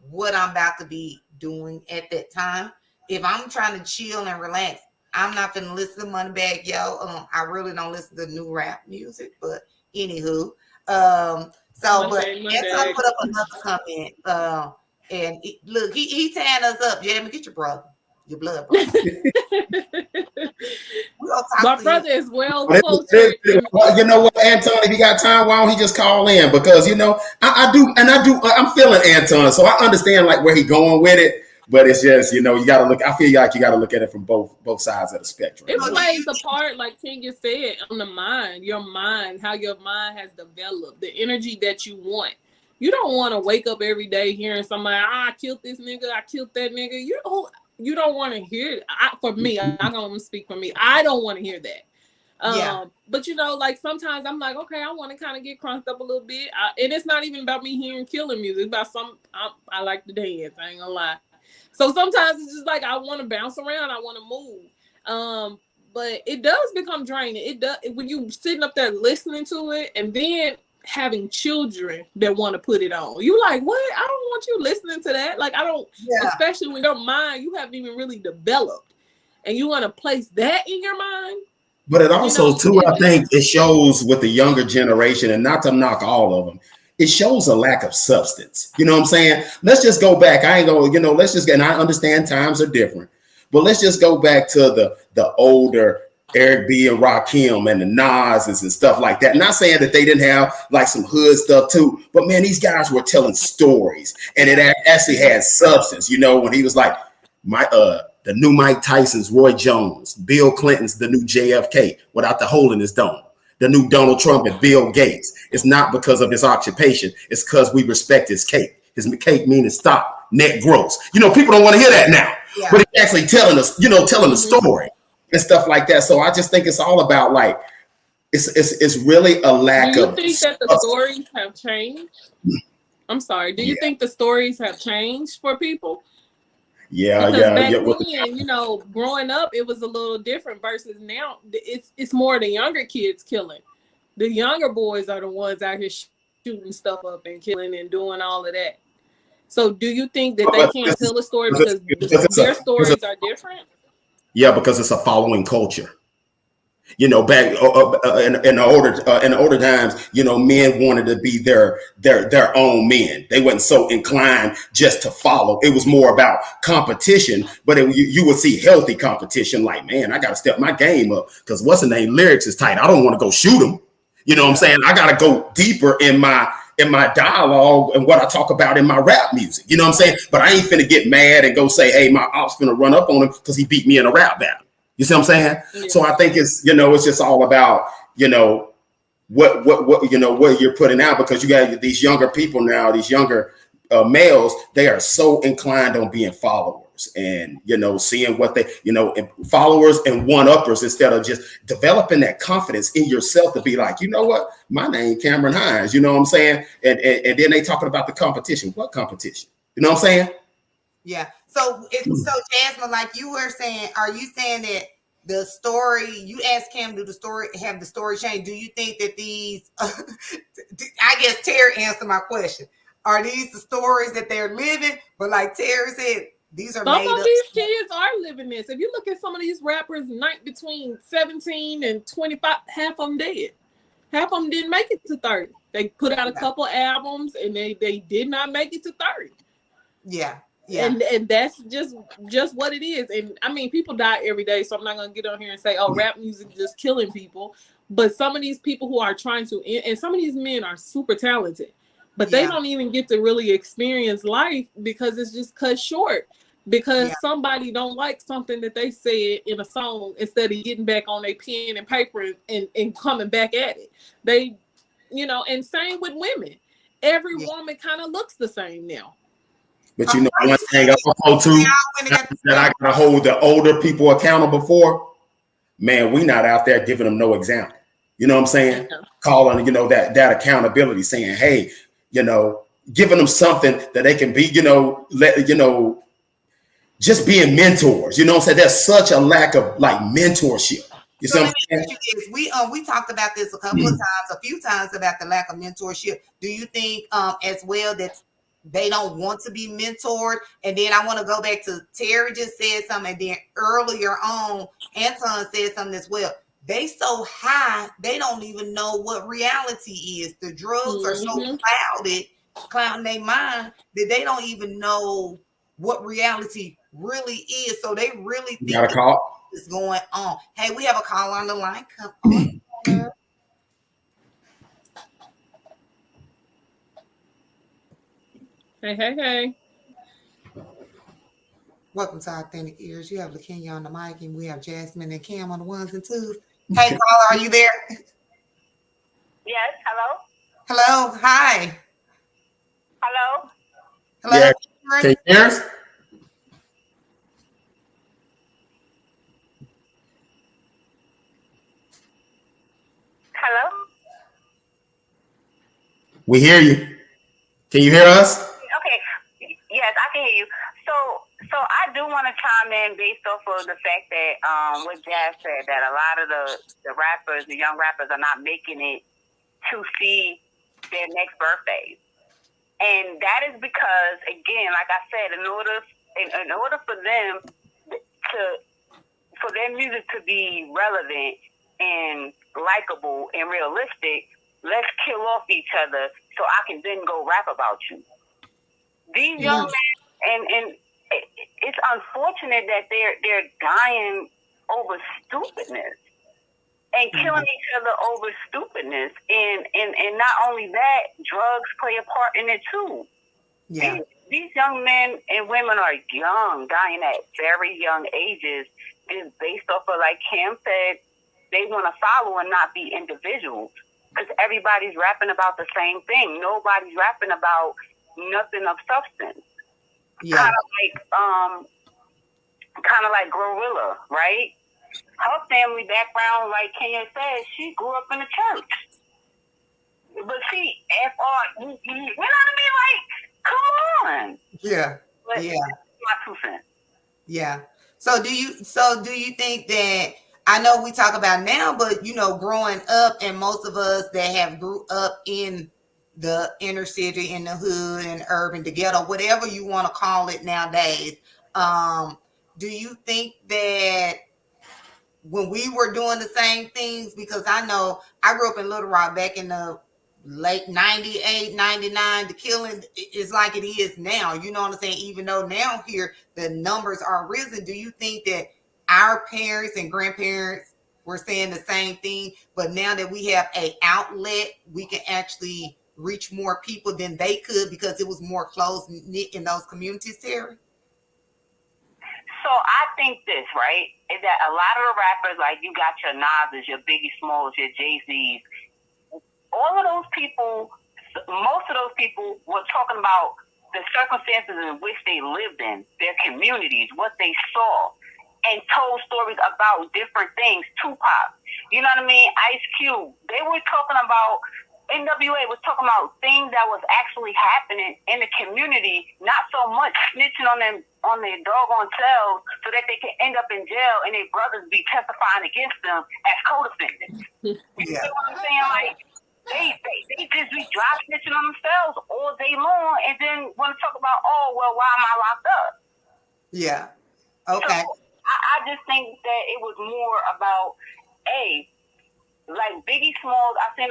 what I'm about to be doing at that time. If I'm trying to chill and relax, I'm not gonna listen to Moneybagg Yo. I really don't listen to new rap music, but anywho. But Anton put up another comment. And look, he tearing us up. Jamie, get your brother. Your blood brother. My brother is well closer. You know what, Anton? If you got time, why don't he just call in? Because you know, I do. I'm feeling Anton, so I understand like where he's going with it. But it's just, you know, you got to look. I feel like you got to look at it from both sides of the spectrum. It plays a part, like Kenya said, on the mind. Your mind, how your mind has developed, the energy that you want. You don't want to wake up every day hearing somebody, I killed this nigga, I killed that nigga. You don't want to hear it. For me, I'm going to speak for me. I don't want to hear that. But, you know, like sometimes I'm like, okay, I want to kind of get crunked up a little bit. And it's not even about me hearing killing music. It's about I like to dance. I ain't going to lie. So sometimes it's just like I want to bounce around. I want to move. But it does become draining. It does when you sitting up there listening to it and then having children that want to put it on. You like, what? I don't want you listening to that. Like, I don't, especially when your mind, you haven't even really developed and you want to place that in your mind. But it also, too, I think it shows with the younger generation, and not to knock all of them, it shows a lack of substance. You know what I'm saying? Let's just go back. I ain't going, let's just get, and I understand times are different, but let's just go back to the older Eric B and Rakim and the Nas's and stuff like that. Not saying that they didn't have like some hood stuff too, but man, these guys were telling stories and it actually had substance. You know, when he was like, the new Mike Tyson's Roy Jones, Bill Clinton's the new JFK without the hole in his dome, the new Donald Trump and Bill Gates. It's not because of his occupation. It's because we respect his cake. His cake meaning stop, net gross. People don't want to hear that now, but he's actually telling us, telling the story and stuff like that. So I just think it's all about like, it's really a lack of. Do you think that the stories have changed? I'm sorry. Do you think the stories have changed for people? Yeah. Back then, growing up, it was a little different versus now. It's more the younger kids killing. The younger boys are the ones out here shooting stuff up and killing and doing all of that. So do you think that they can't tell a story because their stories are different? Yeah, because it's a following culture. Back in the older times, men wanted to be their own men. They wasn't so inclined just to follow. It was more about competition, but you would see healthy competition. Like, man, I got to step my game up because what's the name? Lyrics is tight. I don't want to go shoot them. You know what I'm saying? I got to go deeper in my dialogue and what I talk about in my rap music. You know what I'm saying? But I ain't finna get mad and go say, hey, my ops finna run up on him because he beat me in a rap battle. You see what I'm saying? Yeah. So I think it's, it's just all about you know, what you know, what you're putting out, because you got these younger people now, these younger males, they are so inclined on being followers and, you know, seeing what they, you know, followers and one-uppers, instead of just developing that confidence in yourself to be like, you know what, my name Cameron Hines, you know what I'm saying? And then they talking about the competition. What competition? You know what I'm saying? Yeah. So Jasmine, like you were saying, are you saying that the story, you asked Cam, have the story change? Do you think that these, I guess Terry answered my question. Are these the stories that they're living? But like Terry said, these are some made of up. these kids are living this. If you look at some of these rappers, between 17 and 25, half of them dead. Half of them didn't make it to 30. They put out a couple albums and they did not make it to 30. Yeah. Yeah. And that's just what it is. And I mean, people die every day, so I'm not gonna get on here and say, oh, rap music is just killing people. But some of these people who are trying to, and some of these men are super talented, but they don't even get to really experience life because it's just cut short. Because somebody don't like something that they said in a song, instead of getting back on their pen and paper and coming back at it. They, you know, and same with women. Every woman kind of looks the same now. But you know, one thing also too, that I gotta hold the older people accountable for, man, we not out there giving them no example. You know what I'm saying? Calling, you know, that accountability, saying, hey, you know, giving them something that they can be, you know, just being mentors. You know what I'm saying? There's such a lack of like mentorship. You see what I'm saying? We talked about this a few times about the lack of mentorship. Do you think as well that they don't want to be mentored? And then I want to go back to Terry just said something, and then earlier on, Anton said something as well. They so high, they don't even know what reality is. The drugs are so clouding their mind that they don't even know what reality really is. So they really think is going on. Hey, we have a call on the line. Come on. Hey. Welcome to Authentic Ears. You have LaKenya on the mic, and we have Jasmine and Cam on the ones and twos. Hey, caller, are you there? Yes, hello? Hello, hi. Hello? Hello? Yeah. Can you hear us? Hello? We hear you. Can you hear us? Okay. Yes, I can hear you. So I do want to chime in based off of the fact that what Jazz said, that a lot of the rappers, the young rappers, are not making it to see their next birthdays. And that is because, again, like I said, in order for them for their music to be relevant and likable and realistic, let's kill off each other so I can then go rap about you. These young men, and it's unfortunate that they're dying over stupidness and killing each other over stupidness. And not only that, drugs play a part in it too. Yeah. These young men and women are young, dying at very young ages. It's based off of, like Cam said, they want to follow and not be individuals. Because everybody's rapping about the same thing. Nobody's rapping about nothing of substance. Yeah. Kind of like Gorilla, right? Her family background, like Kenya said, she grew up in the church. But see, you know what I mean? Like, come on. Yeah. But yeah. My 2 cents. Yeah. So do you think that, I know we talk about now, but you know, growing up, and most of us that have grew up in the inner city, in the hood, and urban, the ghetto, whatever you want to call it nowadays, do you think that when we were doing the same things, because I know I grew up in Little Rock back in the late 98, 99, the killing is like it is now, you know what I'm saying? Even though now here the numbers are risen, do you think that our parents and grandparents were saying the same thing, but now that we have an outlet, we can actually reach more people than they could because it was more close knit in those communities, Terry? So I think this, right, is that a lot of the rappers, like you got your Nas's, your Biggie Smalls, your Jay-Z's, all of those people, most of those people were talking about the circumstances in which they lived in, their communities, what they saw, and told stories about different things. Tupac, you know what I mean? Ice Cube, they were talking about, NWA was talking about things that was actually happening in the community, not so much snitching on them, on their doggone selves, so that they can end up in jail and their brothers be testifying against them as co-defendants. You know what I'm saying? Like, they just be dry snitching on themselves all day long, and then want to talk about, oh, well, why am I locked up? Yeah. Okay. So, I just think that it was more about, like Biggie Smalls, I seen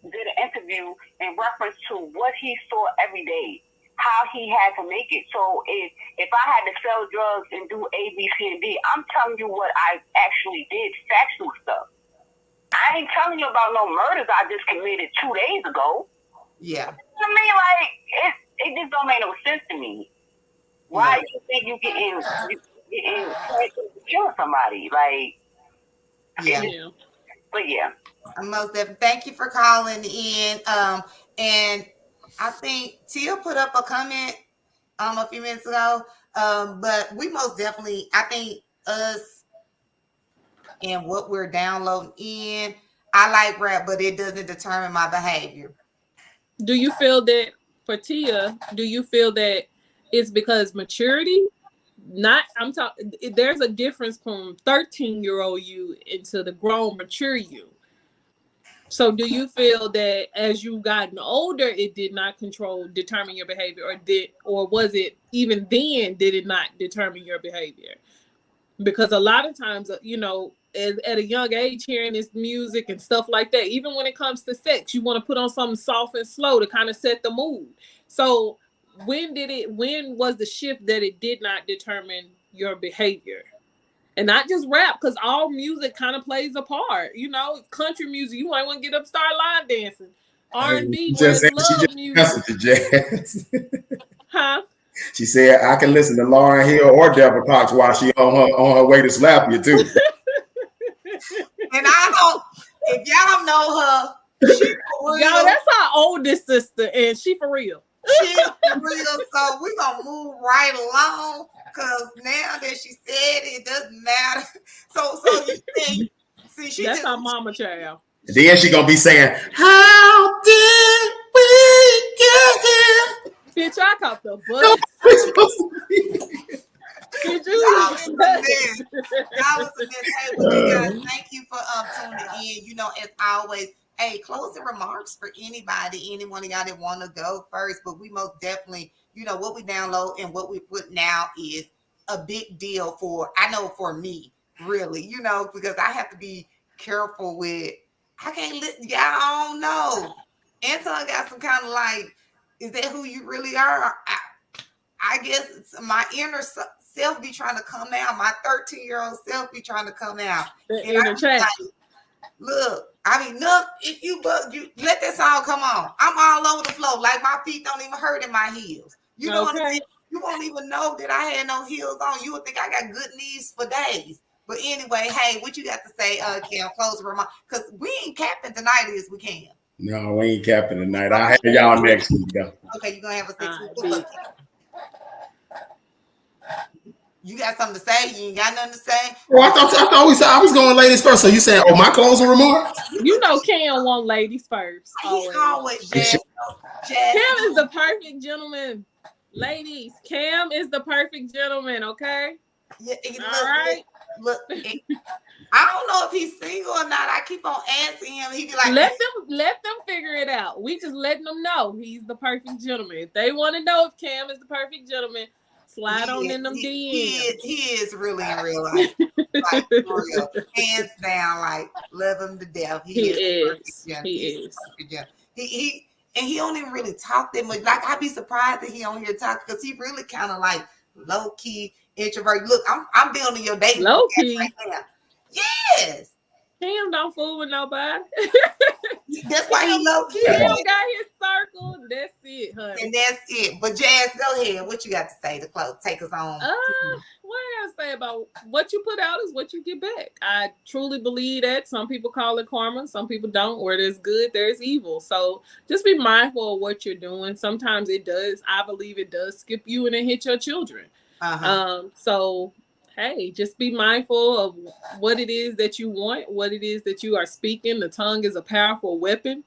did an interview in reference to what he saw every day, how he had to make it. So if I had to sell drugs and do A, B, C, and D, I'm telling you what I actually did, factual stuff. I ain't telling you about no murders I just committed 2 days ago. Yeah. You know what I mean? Like, it just don't make no sense to me. Why do you think you getting killing somebody? Like, yeah. But yeah. Most definitely. Thank you for calling in. And I think Tia put up a comment a few minutes ago. But we most definitely, I think us and what we're downloading in, I like rap, but it doesn't determine my behavior. Do you feel that for Tia, do you feel that it's because maturity? Not, I'm talking, there's a difference from 13-year-old you into the grown, mature you. So do you feel that as you've gotten older, it did not determine your behavior, or was it even then, did it not determine your behavior? Because a lot of times, you know, at a young age, hearing this music and stuff like that, even when it comes to sex, you want to put on something soft and slow to kind of set the mood. So when was the shift that it did not determine your behavior? And not just rap, because all music kind of plays a part. You know, country music, you might want to get up, start line dancing. R&B, love music. To Jazz. Huh? She said, I can listen to Lauryn Hill or Deborah Cox while she on her way to slap you too. And I don't, if y'all know her, she for real. Y'all, that's our oldest sister, and she for real. She for real. So we're gonna move right along, because now that she said it doesn't matter. So you think, see, that's our mama child. And then she gonna be saying, how did we get here? Bitch, I caught the bus. Did you? Y'all was the best. Hey, well, you guys, thank you for tuning in. You know, as always, hey, closing remarks for anyone of y'all that want to go first. But we most definitely, you know, what we download and what we put now is a big deal for me, really, you know, because I have to be careful with, I can't listen, y'all, I don't know. Anton got some kind of like, is that who you really are? I guess it's my inner self be trying to come out. My 13-year-old self be trying to come out. And I be like, look, if you let that song come on. I'm all over the floor. Like my feet don't even hurt in my heels. You know what I mean? You won't even know that I had no heels on. You would think I got good knees for days. But anyway, hey, what you got to say, Cam? Close remark. Because we ain't capping tonight as we can. No, we ain't capping tonight. I'll have y'all next week, though. Okay, you're going to have us next week. You got something to say? You ain't got nothing to say? Well, I thought I was going ladies first. So you saying, my closing remarks? You know Cam want ladies first. He's always Jazz. Cam is the perfect gentleman. Ladies, Cam is the perfect gentleman, okay? Yeah, all right. Look, I don't know if he's single or not. I keep on asking him. He be like, let them figure it out. We just letting them know he's the perfect gentleman. If they want to know if Cam is the perfect gentleman, slide on in them DMs. He is really in real life. Like, for real. Hands down, like, love him to death. He is. He don't even really talk that much. Like, I'd be surprised that he don't hear talk, because he really kind of like low key introvert. Look, I'm building your dating low key right now. Yes. Cam don't fool with nobody. That's why he low key. Cam got his circle. That's it. it, honey. And that's it. But Jazz, go ahead. What you got to say to close? Take us on. What I gotta say about what you put out is what you get back. I truly believe that. Some people call it karma, some people don't. Where there's good, there's evil. So just be mindful of what you're doing. Sometimes it does. I believe it does skip you and it hit your children. So hey, just be mindful of what it is that you want, what it is that you are speaking. The tongue is a powerful weapon.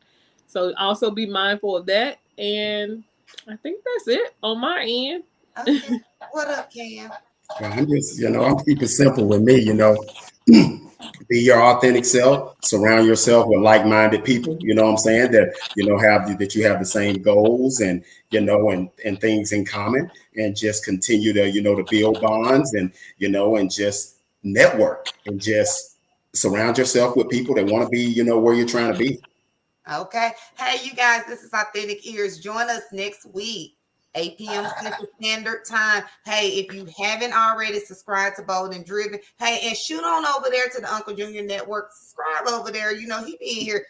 So also be mindful of that. And I think that's it on my end. Okay. What up, Cam? I'm just, I'm keeping simple with me, be your authentic self, surround yourself with like-minded people, you know what I'm saying? That, that you have the same goals and, and things in common, and just continue to, to build bonds and, and just network and just surround yourself with people that want to be, where you're trying to be. Okay. Hey, you guys, this is Authentic Ears. Join us next week. 8 p.m. Central Standard Time. Hey, if you haven't already, subscribe to Bold and Driven. Hey, and shoot on over there to the Uncle Junior Network. Subscribe over there. He be in here.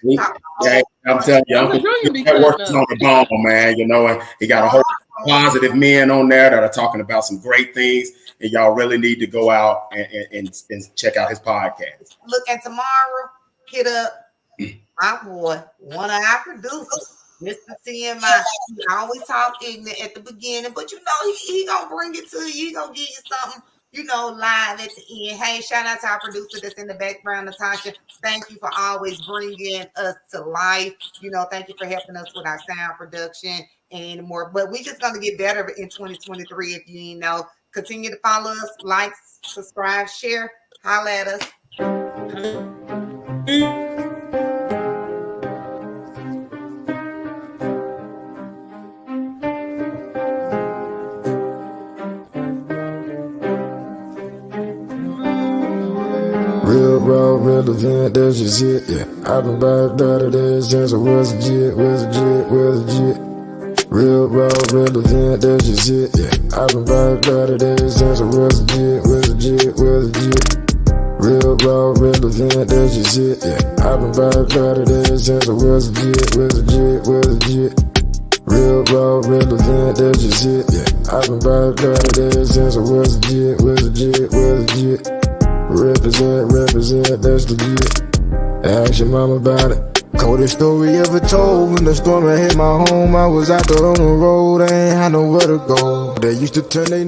I'm telling you, Uncle Junior Network's on the ball, man. And he got a whole positive men on there that are talking about some great things. And y'all really need to go out and check out his podcast. Look, and tomorrow, hit up my boy, one of our producers. Mr. CMI, he always talk ignorant at the beginning, but he gonna bring it to you. He gonna give you something, live at the end. Hey, shout out to our producer that's in the background, Natasha. Thank you for always bringing us to life. Thank you for helping us with our sound production and more. But we just gonna get better in 2023. If you didn't know, continue to follow us, like, subscribe, share, holla at us. Real raw, relevant, that's just it, yeah. I've been back better days since I was legit. Real raw, relevant, that's just it, yeah. I've been back better days since I was legit. Real raw, relevant, that's just it, yeah. I've been back better days since I was legit. Real raw, relevant, that's just it, yeah. I've been back better days since I was legit. Represent, that's legit. Ask your mama about it. Coldest story ever told. When the storm hit my home, I was out there on the road. I ain't had nowhere to go. They used to turn their